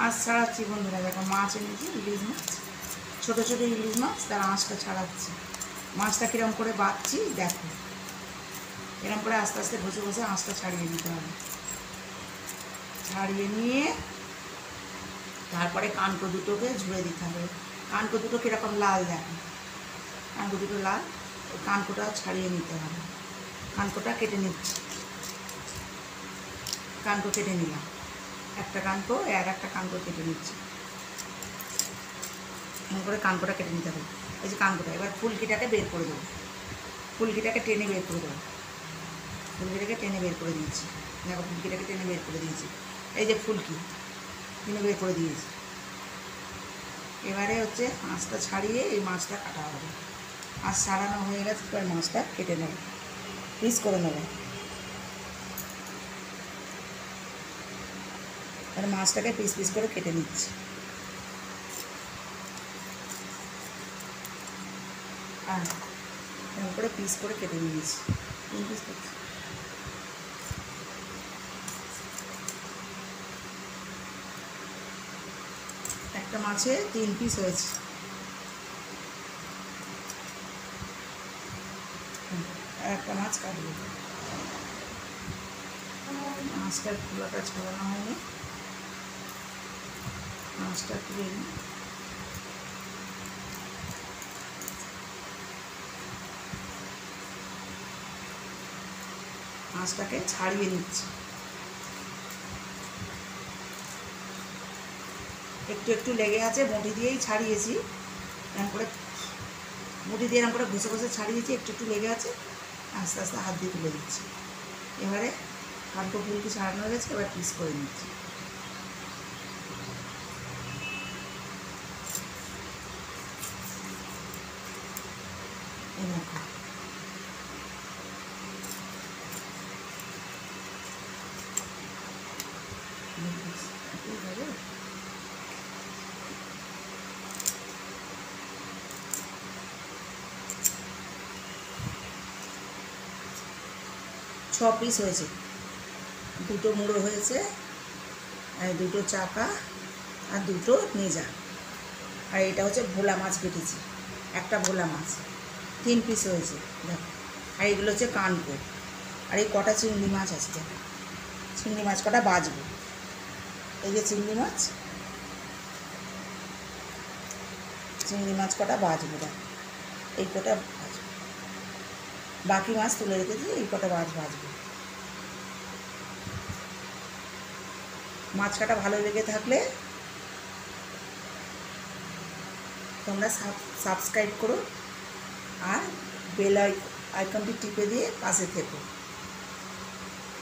আঁশ ছাড়াচ্ছি বন্ধুরা। দেখো মাছ এনেছি, ইলিশ মাছ, ছোটো ছোটো ইলিশ মাছ, তার আঁশটা ছাড়াচ্ছি। মাছটা কীরকম করে বাঁধছি দেখো, এরকম করে আস্তে আস্তে ঘষে ঘষে আঁশটা ছাড়িয়ে নিতে হবে। ছাড়িয়ে নিয়ে তারপরে কানকো দুটোকে ঝুড়ে দিতে হবে। কানকো দুটো কীরকম লাল দেখো, কানকো দুটো লাল, ওই কানকোটা ছাড়িয়ে নিতে হবে। কানকোটা কেটে নিচ্ছি, কানকো কেটে নিলাম, একটা কানকো আর একটা কানকো কেটে নিচ্ছি। এমন করে কানকোটা কেটে নিতে হবে। এই যে কানকোটা, এবার ফুলকিটাকে বের করে দেবো, ফুলকিটাকে টেনে বের করে দেবো। ফুলকিটাকে টেনে বের করে দিয়েছি, দেখো ফুলকিটাকে টেনে বের করে দিয়েছি। এই যে ফুলকি টেনে বের করে দিয়েছি। এবারে হচ্ছে মাছটা ছাড়িয়ে এই মাছটা কাটা হবে। আঁশ ছাড়ানো হয়ে গেছে, এবার মাছটা কেটে নেব, পিস করে নেব। আর মাছটাকে পিস পিস করে কেটে নিচ্ছি। আর এরকম করে পিস করে কেটে নিয়েছি, 3 পিস করছি। একটা মাছে 3 পিস হয়েছে। আর একটা মাছ কাটবো, মাছটার খোলাটা ছাড়ানো হয়নি, মাছটা তুলে নিই। মাছটাকে ছাড়িয়ে নিচ্ছি, একটু একটু লেগে আছে, মুঠি দিয়েই ছাড়িয়েছি। এরকম করে মুঠি দিয়ে এরকম করে ঘষে ঘষে ছাড়িয়েছি, একটু একটু লেগে আছে, আস্তে আস্তে হাত দিয়ে তুলে দিচ্ছি। এবারে কানকো ফুলকি ছাড়ানো হয়ে গেছে, এবার পিস করে নিচ্ছি। এরকম 6 পিস হয়েছে, 2টো মুড়ো হয়েছে, আর 2টো চাকা, আর 2টো নেজা। আর এটা হচ্ছে ভোলা মাছ কেটেছি, একটা ভোলা মাছ, 3 পিস হয়েছে দেখো। আর এগুলো হচ্ছে কানকো। আর এই কটা চিংড়ি মাছ আছে দেখো, চিংড়ি মাছ কটা বাছবো। এই যে চিংড়ি মাছ, চিংড়ি মাছ কটা বাছবো দেখো, এই কটা বাছবো। বাকি মাছ তুলে রেখেছি, এই কটা মাছ বাছবো। মাছ কাটা ভালো লেগে থাকলে তোমরা সাবস্ক্রাইব করো আর বেল আইকনটি টিপে দিয়ে পাশে থেকো।